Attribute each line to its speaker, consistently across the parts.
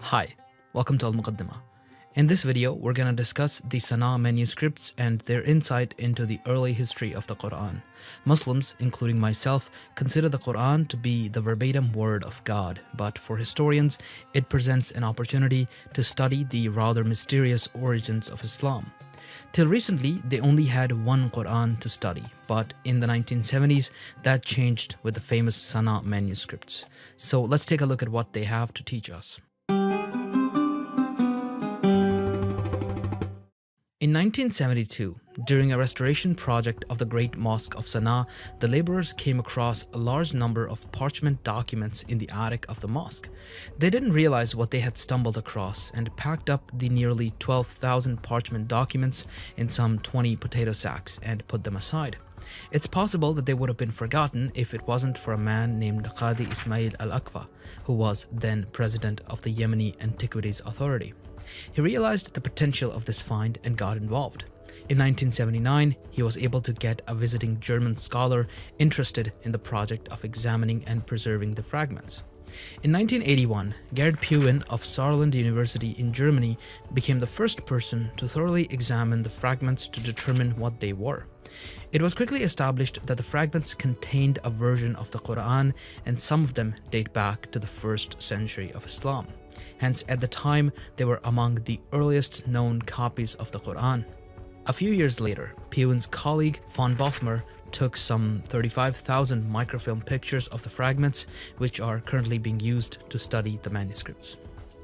Speaker 1: Hi, welcome to Muqaddimah. In this video, we're going to discuss the Sana manuscripts and their insight into the early history of the Quran. Muslims, including myself, consider the Quran to be the verbatim word of God, but for historians, it presents an opportunity to study the rather mysterious origins of Islam. Till recently, they only had one Quran to study, but in the 1970s, that changed with the famous Sana manuscripts. So let's take a look at what they have to teach us. In 1972, during a restoration project of the Great Mosque of Sana'a, the laborers came across a large number of parchment documents in the attic of the mosque. They didn't realize what they had stumbled across and packed up the nearly 12,000 parchment documents in some 20 potato sacks and put them aside. It's possible that they would have been forgotten if it wasn't for a man named Qadi Ismail al-Aqwa, who was then president of the Yemeni Antiquities Authority. He realized the potential of this find and got involved. In 1979, he was able to get a visiting German scholar interested in the project of examining and preserving the fragments. In 1981, Gerd Puin of Saarland University in Germany became the first person to thoroughly examine the fragments to determine what they were. It was quickly established that the fragments contained a version of the Quran, and some of them date back to the 1st century of Islam. Hence, at the time, they were among the earliest known copies of the Quran. A few years later, Puin's colleague von Bothmer took some 35,000 microfilm pictures of the fragments, which are currently being used to study the manuscripts.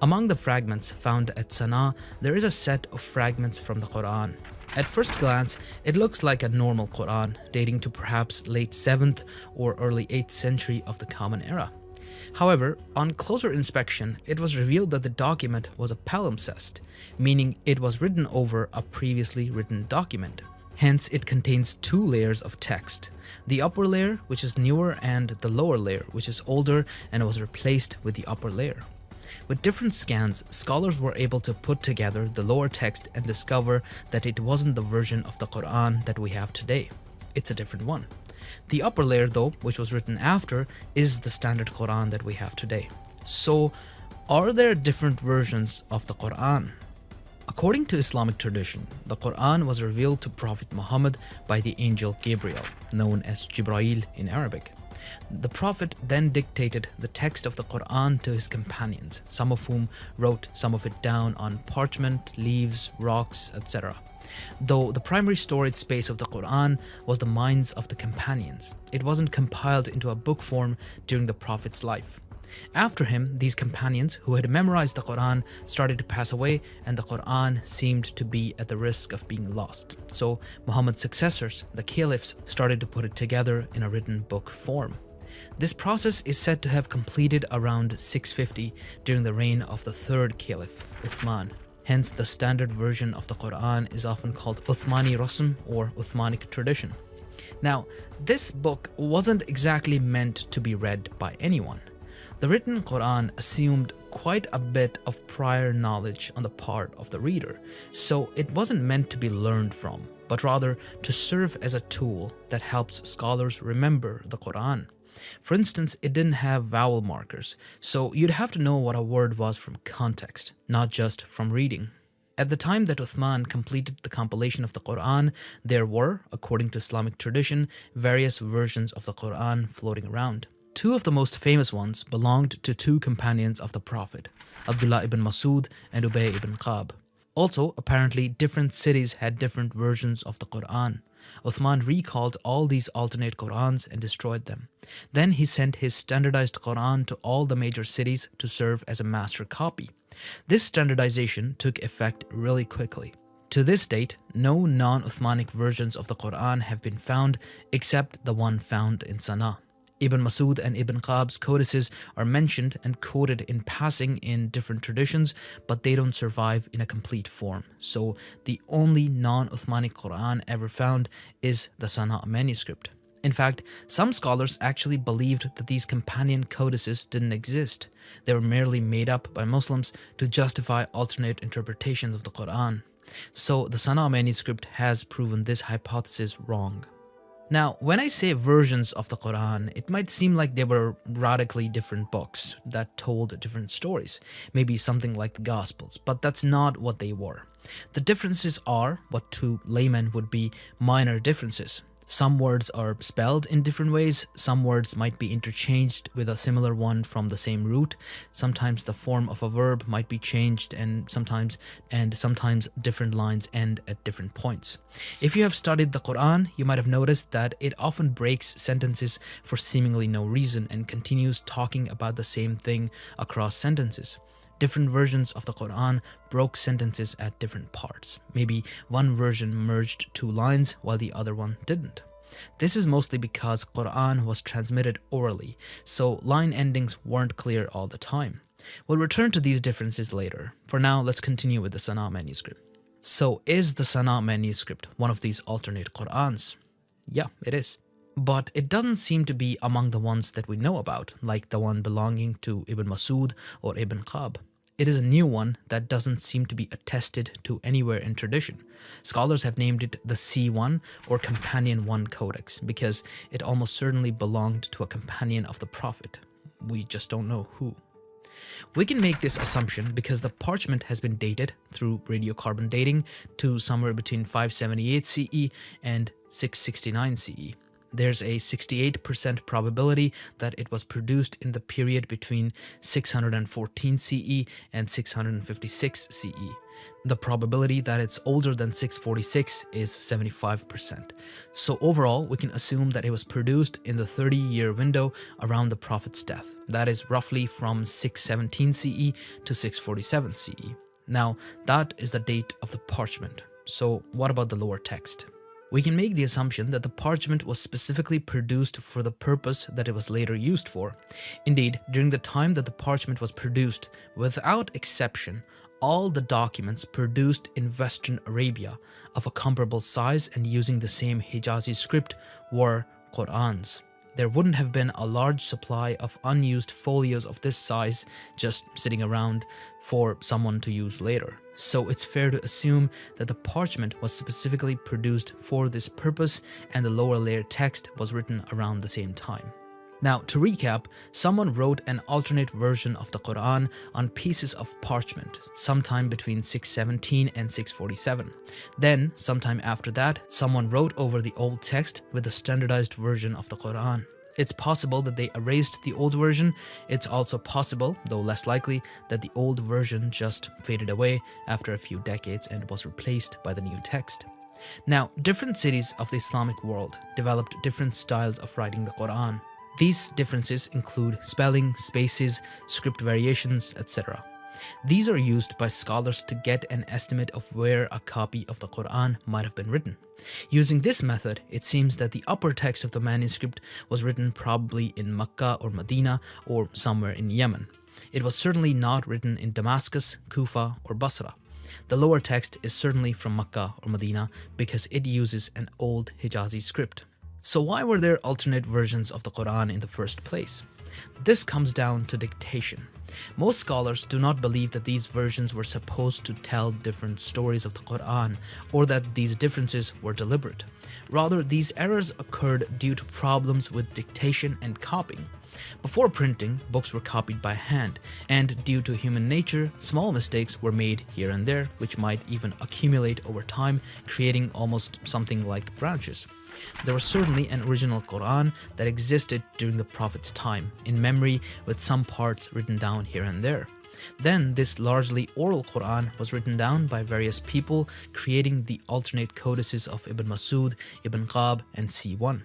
Speaker 1: Among the fragments found at Sana'a, there is a set of fragments from the Quran. At first glance, it looks like a normal Quran, dating to perhaps late 7th or early 8th century of the Common Era. However, on closer inspection, it was revealed that the document was a palimpsest, meaning it was written over a previously written document. Hence, it contains two layers of text, the upper layer, which is newer, and the lower layer, which is older and was replaced with the upper layer. With different scans, scholars were able to put together the lower text and discover that it wasn't the version of the Quran that we have today. It's a different one. The upper layer, though, which was written after, is the standard Quran that we have today. So, are there different versions of the Quran? According to Islamic tradition, the Quran was revealed to Prophet Muhammad by the angel Gabriel, known as Jibreel in Arabic. The Prophet then dictated the text of the Quran to his companions, some of whom wrote some of it down on parchment, leaves, rocks, etc. Though the primary storage space of the Quran was the minds of the companions, it wasn't compiled into a book form during the Prophet's life. After him, these companions who had memorized the Quran started to pass away, and the Quran seemed to be at the risk of being lost. So Muhammad's successors, the caliphs, started to put it together in a written book form. This process is said to have completed around 650 during the reign of the third caliph, Uthman. Hence, the standard version of the Quran is often called Uthmani Rasm or Uthmanic tradition. Now, this book wasn't exactly meant to be read by anyone. The written Quran assumed quite a bit of prior knowledge on the part of the reader, so it wasn't meant to be learned from, but rather to serve as a tool that helps scholars remember the Quran. For instance, it didn't have vowel markers, so you'd have to know what a word was from context, not just from reading. At the time that Uthman completed the compilation of the Quran, there were, according to Islamic tradition, various versions of the Quran floating around. Two of the most famous ones belonged to two companions of the Prophet, Abdullah ibn Masud and Ubay ibn Qab. Also, apparently, different cities had different versions of the Quran. Uthman recalled all these alternate Qurans and destroyed them. Then he sent his standardized Quran to all the major cities to serve as a master copy. This standardization took effect really quickly. To this date, no non-Uthmanic versions of the Quran have been found except the one found in Sana'a. Ibn Masud and Ibn Qab's codices are mentioned and quoted in passing in different traditions, but they don't survive in a complete form. So the only non-Uthmanic Quran ever found is the Sana'a manuscript. In fact, some scholars actually believed that these companion codices didn't exist. They were merely made up by Muslims to justify alternate interpretations of the Quran. So the Sana'a manuscript has proven this hypothesis wrong. Now, when I say versions of the Quran, it might seem like they were radically different books that told different stories, maybe something like the Gospels, but that's not what they were. The differences are what to laymen would be minor differences. Some words are spelled in different ways, some words might be interchanged with a similar one from the same root. Sometimes the form of a verb might be changed and sometimes different lines end at different points. If you have studied the Quran, you might have noticed that it often breaks sentences for seemingly no reason and continues talking about the same thing across sentences. Different versions of the Quran broke sentences at different parts. Maybe one version merged two lines while the other one didn't. This is mostly because Quran was transmitted orally, so line endings weren't clear all the time. We'll return to these differences later. For now, let's continue with the Sana manuscript. So is the Sana manuscript one of these alternate Qurans? Yeah, it is. But it doesn't seem to be among the ones that we know about, like the one belonging to Ibn Masud or Ibn Qab. It is a new one that doesn't seem to be attested to anywhere in tradition. Scholars have named it the C1 or Companion 1 Codex because it almost certainly belonged to a companion of the Prophet. We just don't know who. We can make this assumption because the parchment has been dated through radiocarbon dating to somewhere between 578 CE and 669 CE. There's a 68% probability that it was produced in the period between 614 CE and 656 CE. The probability that it's older than 646 is 75%. So overall, we can assume that it was produced in the 30-year window around the Prophet's death. That is roughly from 617 CE to 647 CE. Now, that is the date of the parchment. So what about the lower text? We can make the assumption that the parchment was specifically produced for the purpose that it was later used for. Indeed, during the time that the parchment was produced, without exception, all the documents produced in Western Arabia of a comparable size and using the same Hijazi script were Qur'ans. There wouldn't have been a large supply of unused folios of this size just sitting around for someone to use later. So it's fair to assume that the parchment was specifically produced for this purpose and the lower layer text was written around the same time. Now, to recap, someone wrote an alternate version of the Quran on pieces of parchment sometime between 617 and 647. Then, sometime after that, someone wrote over the old text with the standardized version of the Quran. It's possible that they erased the old version. It's also possible, though less likely, that the old version just faded away after a few decades and was replaced by the new text. Now, different cities of the Islamic world developed different styles of writing the Quran. These differences include spelling, spaces, script variations, etc. These are used by scholars to get an estimate of where a copy of the Quran might have been written. Using this method, it seems that the upper text of the manuscript was written probably in Mecca or Medina or somewhere in Yemen. It was certainly not written in Damascus, Kufa, or Basra. The lower text is certainly from Mecca or Medina because it uses an old Hijazi script. So why were there alternate versions of the Quran in the first place? This comes down to dictation. Most scholars do not believe that these versions were supposed to tell different stories of the Quran or that these differences were deliberate. Rather, these errors occurred due to problems with dictation and copying. Before printing, books were copied by hand, and due to human nature, small mistakes were made here and there, which might even accumulate over time, creating almost something like branches. There was certainly an original Quran that existed during the Prophet's time, in memory with some parts written down here and there. Then this largely oral Quran was written down by various people, creating the alternate codices of Ibn Masud, Ibn Qab, and C1.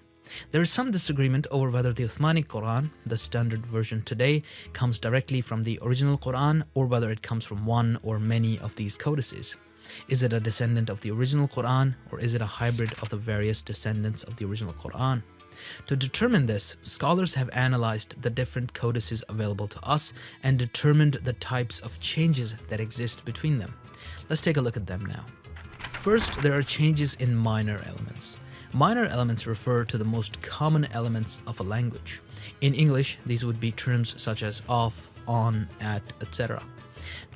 Speaker 1: There is some disagreement over whether the Uthmani Quran, the standard version today, comes directly from the original Quran or whether it comes from one or many of these codices. Is it a descendant of the original Quran or is it a hybrid of the various descendants of the original Quran? To determine this, scholars have analyzed the different codices available to us and determined the types of changes that exist between them. Let's take a look at them now. First, there are changes in minor elements. Minor elements refer to the most common elements of a language. In English, these would be terms such as of, on, at, etc.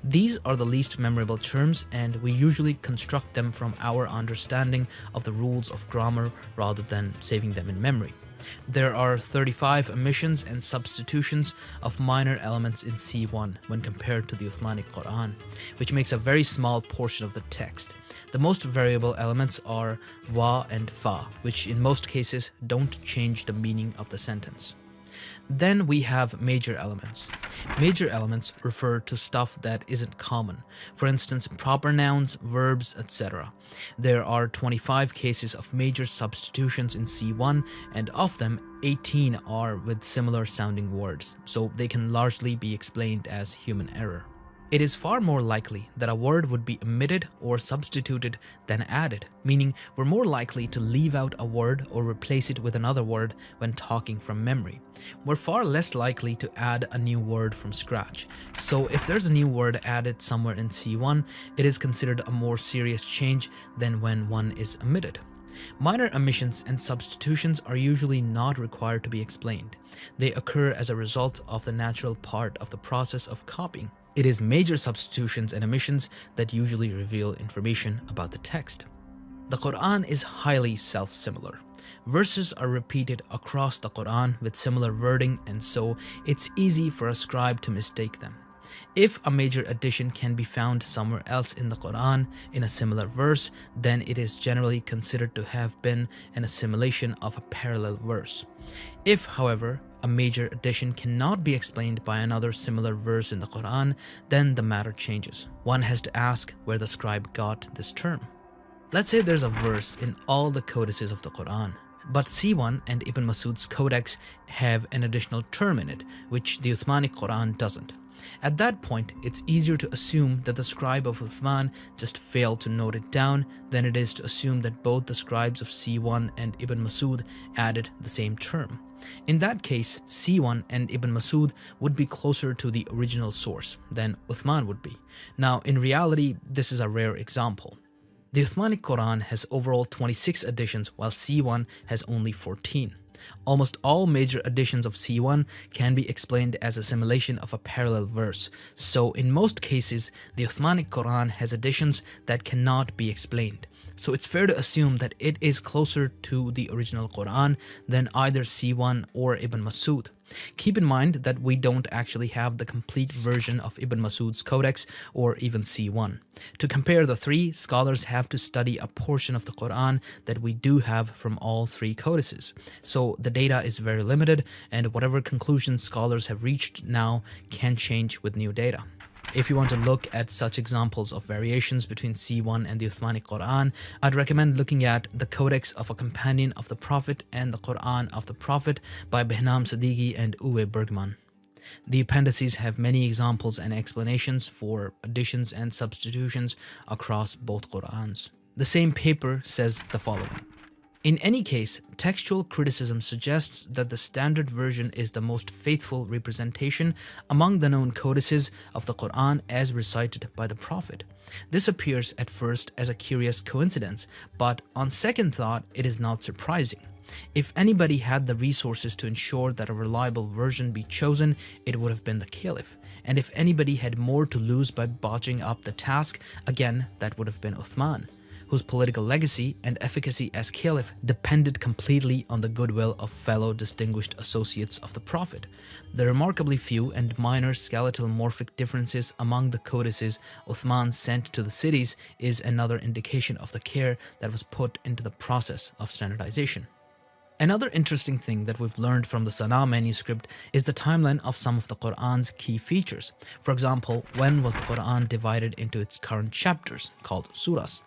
Speaker 1: These are the least memorable terms, and we usually construct them from our understanding of the rules of grammar rather than saving them in memory. There are 35 omissions and substitutions of minor elements in C1 when compared to the Uthmanic Quran, which makes a very small portion of the text. The most variable elements are wa and fa, which in most cases don't change the meaning of the sentence. Then we have major elements. Major elements refer to stuff that isn't common. For instance, proper nouns, verbs, etc. There are 25 cases of major substitutions in C1, and of them, 18 are with similar sounding words, so they can largely be explained as human error. It is far more likely that a word would be omitted or substituted than added, meaning we're more likely to leave out a word or replace it with another word when talking from memory. We're far less likely to add a new word from scratch. So if there's a new word added somewhere in C1, it is considered a more serious change than when one is omitted. Minor omissions and substitutions are usually not required to be explained. They occur as a result of the natural part of the process of copying. It is major substitutions and omissions that usually reveal information about the text. The Quran is highly self-similar. Verses are repeated across the Quran with similar wording, and so it's easy for a scribe to mistake them. If a major addition can be found somewhere else in the Quran in a similar verse, then it is generally considered to have been an assimilation of a parallel verse. If, however, a major addition cannot be explained by another similar verse in the Quran, then the matter changes. One has to ask where the scribe got this term. Let's say there's a verse in all the codices of the Quran, but C1 and Ibn Masud's codex have an additional term in it, which the Uthmanic Quran doesn't. At that point, it's easier to assume that the scribe of Uthman just failed to note it down than it is to assume that both the scribes of C1 and Ibn Masud added the same term. In that case, C1 and Ibn Masud would be closer to the original source than Uthman would be. Now, in reality, this is a rare example. The Uthmanic Quran has overall 26 additions, while C1 has only 14. Almost all major additions of C1 can be explained as assimilation of a parallel verse, so in most cases, the Uthmanic Quran has additions that cannot be explained. So it's fair to assume that it is closer to the original Quran than either C1 or Ibn Masud. Keep in mind that we don't actually have the complete version of Ibn Masud's codex or even C1. To compare the three, scholars have to study a portion of the Quran that we do have from all three codices. So the data is very limited, and whatever conclusions scholars have reached now can change with new data. If you want to look at such examples of variations between C1 and the Uthmanic Quran, I'd recommend looking at The Codex of a Companion of the Prophet and the Quran of the Prophet by Behnam Siddiqui and Uwe Bergman. The appendices have many examples and explanations for additions and substitutions across both Qurans. The same paper says the following. In any case, textual criticism suggests that the standard version is the most faithful representation among the known codices of the Quran as recited by the Prophet. This appears at first as a curious coincidence, but on second thought, it is not surprising. If anybody had the resources to ensure that a reliable version be chosen, it would have been the Caliph. And if anybody had more to lose by botching up the task, again, that would have been Uthman, whose political legacy and efficacy as caliph depended completely on the goodwill of fellow distinguished associates of the Prophet. The remarkably few and minor skeletal morphic differences among the codices Uthman sent to the cities is another indication of the care that was put into the process of standardization. Another interesting thing that we've learned from the Sana'a manuscript is the timeline of some of the Quran's key features. For example, when was the Quran divided into its current chapters, called surahs?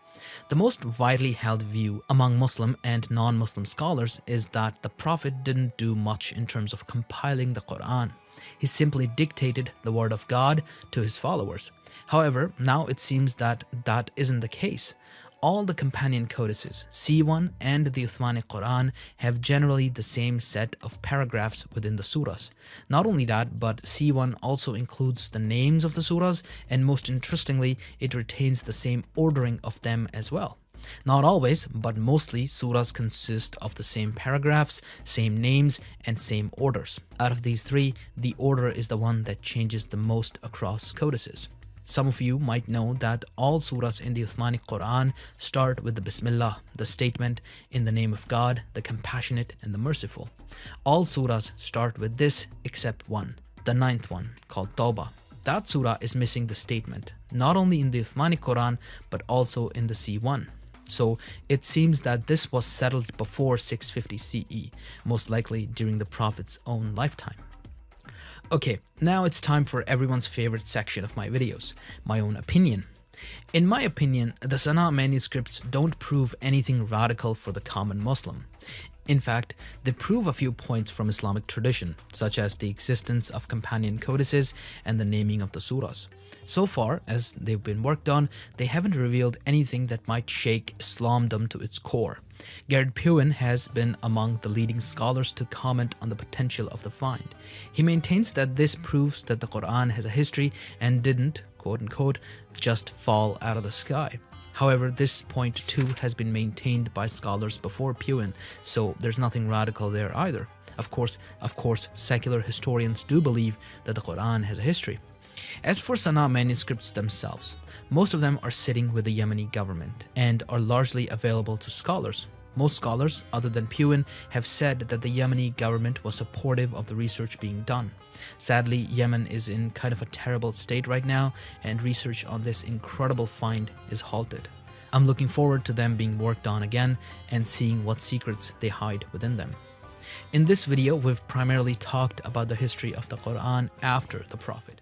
Speaker 1: The most widely held view among Muslim and non-Muslim scholars is that the Prophet didn't do much in terms of compiling the Quran. He simply dictated the word of God to his followers. However, now it seems that that isn't the case. All the companion codices, C1 and the Uthmanic Quran, have generally the same set of paragraphs within the surahs. Not only that, but C1 also includes the names of the surahs, and most interestingly, it retains the same ordering of them as well. Not always, but mostly surahs consist of the same paragraphs, same names, and same orders. Out of these three, the order is the one that changes the most across codices. Some of you might know that all surahs in the Uthmanic Quran start with the Bismillah, the statement, "In the name of God, the compassionate and the merciful." All surahs start with this except one, the ninth one, called Tawbah. That surah is missing the statement, not only in the Uthmanic Quran, but also in the C1. So it seems that this was settled before 650 CE, most likely during the Prophet's own lifetime. Okay, now it's time for everyone's favorite section of my videos, my own opinion. In my opinion, the Sana manuscripts don't prove anything radical for the common Muslim. In fact, they prove a few points from Islamic tradition, such as the existence of companion codices and the naming of the surahs. So far, as they've been worked on, they haven't revealed anything that might shake Islamdom to its core. Gerard Puin has been among the leading scholars to comment on the potential of the find. He maintains that this proves that the Quran has a history and didn't, quote-unquote, just fall out of the sky. However, this point too has been maintained by scholars before Puin, so there's nothing radical there either. Of course, secular historians do believe that the Quran has a history. As for Sana manuscripts themselves, most of them are sitting with the Yemeni government and are largely available to scholars. Most scholars, other than Puin, have said that the Yemeni government was supportive of the research being done. Sadly, Yemen is in kind of a terrible state right now, and research on this incredible find is halted. I'm looking forward to them being worked on again and seeing what secrets they hide within them. In this video, we've primarily talked about the history of the Quran after the Prophet.